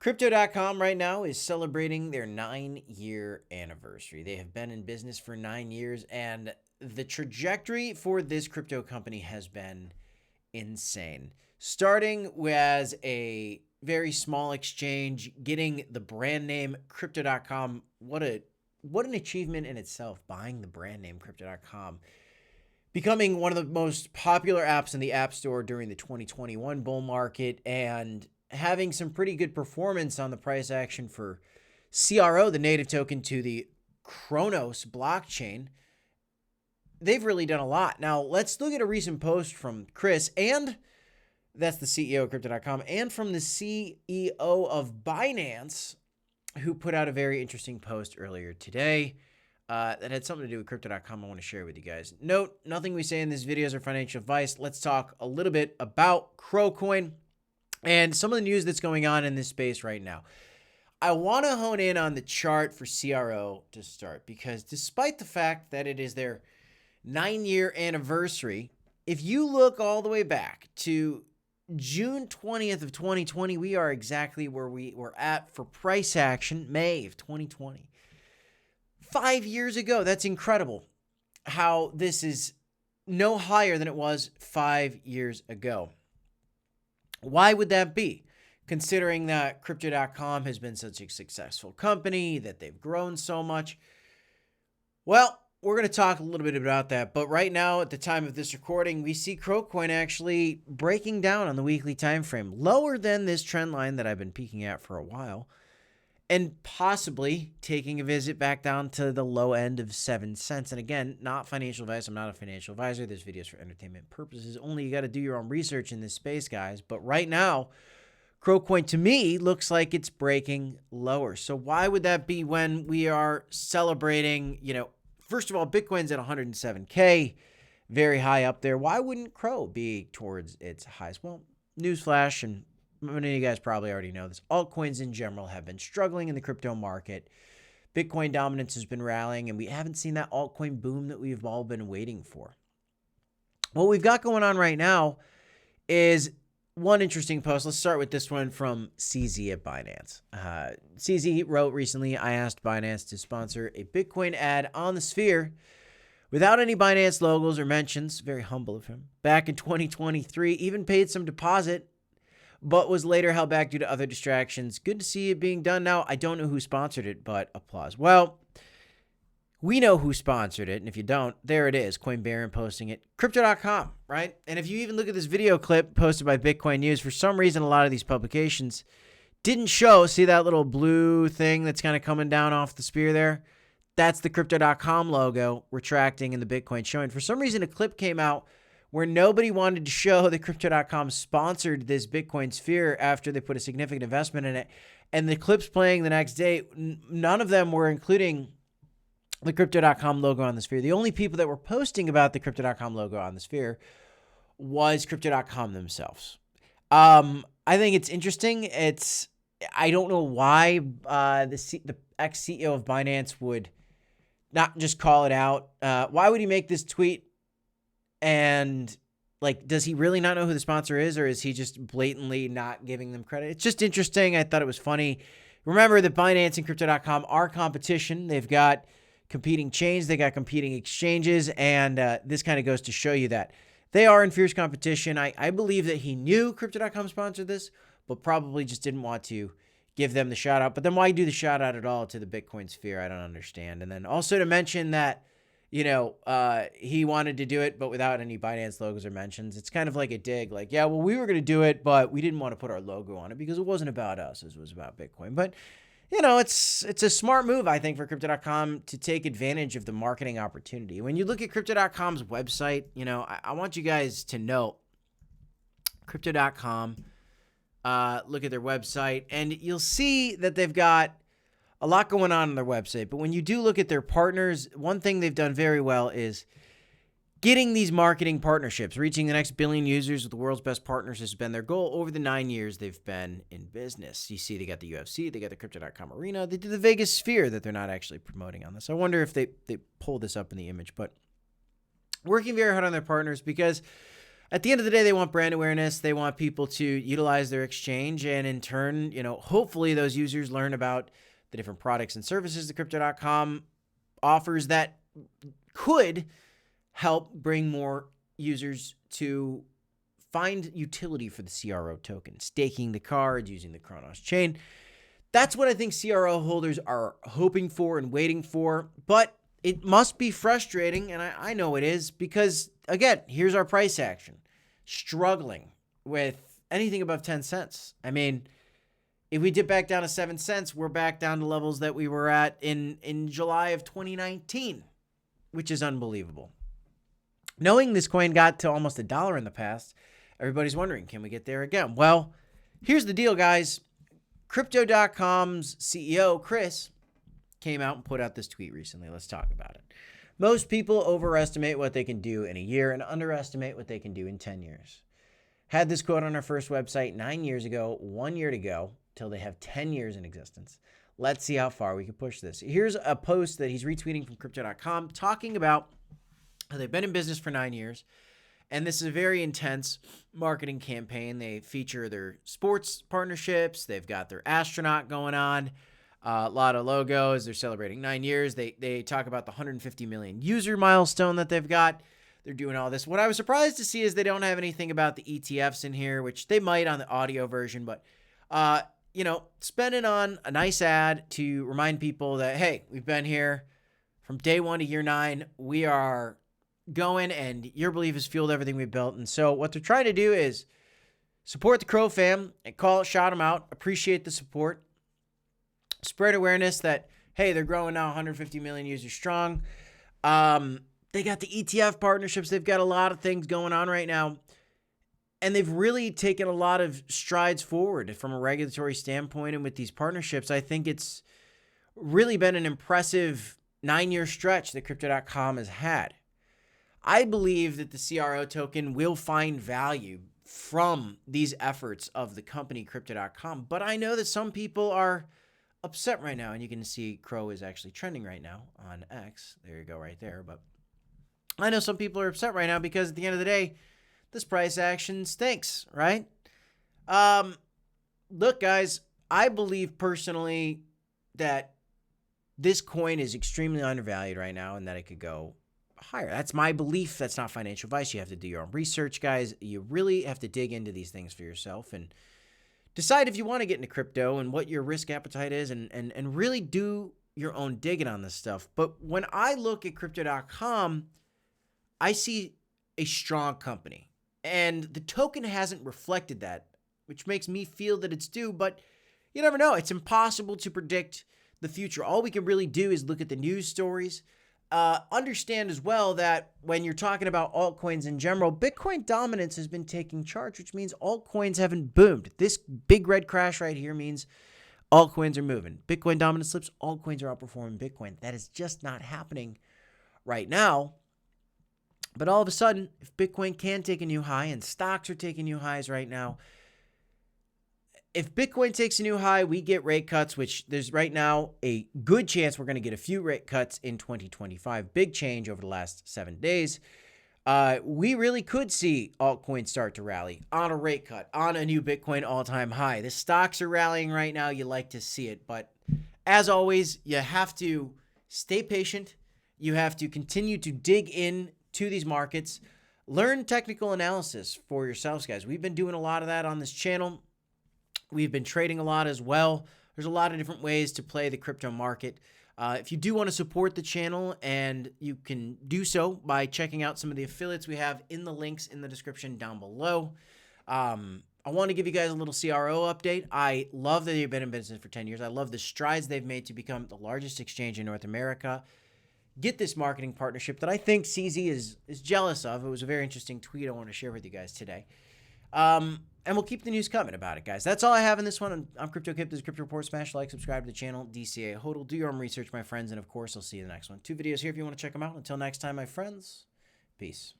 Crypto.com right now is celebrating their 9-year anniversary. They have been in business for 9 years, and the trajectory for this crypto company has been insane. Starting as a very small exchange, getting the brand name Crypto.com. What an achievement in itself, buying the brand name Crypto.com. Becoming one of the most popular apps in the App Store during the 2021 bull market, and having some pretty good performance on the price action for CRO, the native token to the Cronos blockchain. They've really done a lot. Now, let's look at a recent post from Chris, and that's the CEO of Crypto.com, and from the CEO of Binance, who put out a very interesting post earlier today that had something to do with Crypto.com I want to share with you guys. Note, nothing we say in this video is our financial advice. Let's talk a little bit about CRO and some of the news that's going on in this space right now. I want to hone in on the chart for CRO to start, because despite the fact that it is their 9-year anniversary, if you look all the way back to June 20th of 2020, we are exactly where we were at for price action, May of 2020. 5 years ago. That's incredible how this is no higher than it was 5 years ago. Why would that be? Considering that Crypto.com has been such a successful company, that they've grown so much. Well, we're going to talk a little bit about that. But right now, at the time of this recording, we see CRO actually breaking down on the weekly time frame, lower than this trend line that I've been peeking at for a while, and possibly taking a visit back down to the low end of 7 cents. And again, not financial advice. I'm not a financial advisor. This video is for entertainment purposes only. You got to do your own research in this space, guys. But right now, CRO to me looks like it's breaking lower. So why would that be when we are celebrating, first of all, Bitcoin's at 107K, very high up there. Why wouldn't CRO be towards its highs? Well, newsflash, and many of you guys probably already know this, altcoins in general have been struggling in the crypto market. Bitcoin dominance has been rallying, and we haven't seen that altcoin boom that we've all been waiting for. What we've got going on right now is one interesting post. Let's start with this one from CZ at Binance. CZ wrote recently, I asked Binance to sponsor a Bitcoin ad on the Sphere without any Binance logos or mentions. Very humble of him. Back in 2023, even paid some deposit, but was later held back due to other distractions. Good to see it being done now. I don't know who sponsored it, but applause. Well, we know who sponsored it, and if you don't, there it is. Coin Baron posting it. Crypto.com, right? And if you even look at this video clip posted by Bitcoin News, for some reason, a lot of these publications didn't show. See that little blue thing that's kind of coming down off the spear there? That's the Crypto.com logo retracting in the Bitcoin showing. For some reason, a clip came out where nobody wanted to show that Crypto.com sponsored this Bitcoin Sphere after they put a significant investment in it. And the clips playing the next day, none of them were including the Crypto.com logo on the Sphere. The only people that were posting about the Crypto.com logo on the Sphere was Crypto.com themselves. I think it's interesting. I don't know why the ex-CEO of Binance would not just call it out. Why would he make this tweet? And does he really not know who the sponsor is, or is he just blatantly not giving them credit? It's just interesting. I thought it was funny. Remember that Binance and Crypto.com are competition. They've got competing chains. They got competing exchanges. And this kind of goes to show you that they are in fierce competition. I believe that he knew Crypto.com sponsored this, but probably just didn't want to give them the shout out. But then why do the shout out at all to the Bitcoin Sphere? I don't understand. And then also to mention that, he wanted to do it, but without any Binance logos or mentions. It's kind of like a dig. Like, yeah, well, we were going to do it, but we didn't want to put our logo on it because it wasn't about us. It was about Bitcoin. But, it's a smart move, I think, for Crypto.com to take advantage of the marketing opportunity. When you look at Crypto.com's website, I want you guys to note Crypto.com, look at their website, and you'll see that they've got a lot going on their website. But when you do look at their partners, one thing they've done very well is getting these marketing partnerships. Reaching the next billion users with the world's best partners has been their goal over the 9 years they've been in business. You see, they got the UFC, they got the Crypto.com Arena, they did the Vegas Sphere that they're not actually promoting on this. I wonder if they pull this up in the image, but working very hard on their partners, because at the end of the day, they want brand awareness. They want people to utilize their exchange. And in turn, hopefully those users learn about the different products and services that Crypto.com offers that could help bring more users to find utility for the CRO token, staking the cards, using the Cronos chain. That's what I think CRO holders are hoping for and waiting for. But it must be frustrating, and I know it is, because, again, here's our price action. Struggling with anything above 10 cents. I mean, if we dip back down to 7 cents, we're back down to levels that we were at in July of 2019, which is unbelievable. Knowing this coin got to almost $1 in the past, everybody's wondering, can we get there again? Well, here's the deal, guys. Crypto.com's CEO, Chris, came out and put out this tweet recently. Let's talk about it. Most people overestimate what they can do in a year and underestimate what they can do in 10 years. Had this quote on our first website 9 years ago, 1 year to go, till they have 10 years in existence. Let's see how far we can push this. Here's a post that he's retweeting from Crypto.com talking about how they've been in business for 9 years. And this is a very intense marketing campaign. They feature their sports partnerships. They've got their astronaut going on. A lot of logos. They're celebrating 9 years. They talk about the 150 million user milestone that they've got. They're doing all this. What I was surprised to see is they don't have anything about the ETFs in here, which they might on the audio version. But, spending on a nice ad to remind people that, hey, we've been here from day 1 to year 9. We are going, and your belief has fueled everything we've built. And so what they're trying to do is support the Crow fam and shout them out, appreciate the support, spread awareness that, hey, they're growing now 150 million users strong. They got the ETF partnerships. They've got a lot of things going on right now. And they've really taken a lot of strides forward from a regulatory standpoint. And with these partnerships, I think it's really been an impressive 9-year stretch that Crypto.com has had. I believe that the CRO token will find value from these efforts of the company Crypto.com. But I know that some people are upset right now. And you can see Crow is actually trending right now on X. There you go right there. But I know some people are upset right now because at the end of the day, this price action stinks, right? Look, guys, I believe personally that this coin is extremely undervalued right now and that it could go higher. That's my belief. That's not financial advice. You have to do your own research, guys. You really have to dig into these things for yourself and decide if you want to get into crypto and what your risk appetite is and really do your own digging on this stuff. But when I look at Crypto.com, I see a strong company. And the token hasn't reflected that, which makes me feel that it's due. But you never know. It's impossible to predict the future. All we can really do is look at the news stories. Understand as well that when you're talking about altcoins in general, Bitcoin dominance has been taking charge, which means altcoins haven't boomed. This big red crash right here means altcoins are moving. Bitcoin dominance slips, altcoins are outperforming Bitcoin. That is just not happening right now. But all of a sudden, if Bitcoin can take a new high and stocks are taking new highs right now, if Bitcoin takes a new high, we get rate cuts, which there's right now a good chance we're going to get a few rate cuts in 2025. Big change over the last 7 days. We really could see altcoins start to rally on a rate cut, on a new Bitcoin all-time high. The stocks are rallying right now. You like to see it. But as always, you have to stay patient. You have to continue to dig in to these markets. Learn technical analysis for yourselves, guys. We've been doing a lot of that on this channel. We've been trading a lot as well. There's a lot of different ways to play the crypto market. If you do want to support the channel, and you can do so by checking out some of the affiliates we have in the links in the description down below. I want to give you guys a little CRO update. I love that they've been in business for 10 years. I love the strides they've made to become the largest exchange in North America. Get this marketing partnership that I think CZ is jealous of. It was a very interesting tweet I want to share with you guys today. And we'll keep the news coming about it, guys. That's all I have in this one. I'm CryptoKip. This is Crypto Report. Smash like, subscribe to the channel. DCA HODL. Do your own research, my friends. And, of course, I'll see you in the next one. 2 videos here if you want to check them out. Until next time, my friends. Peace.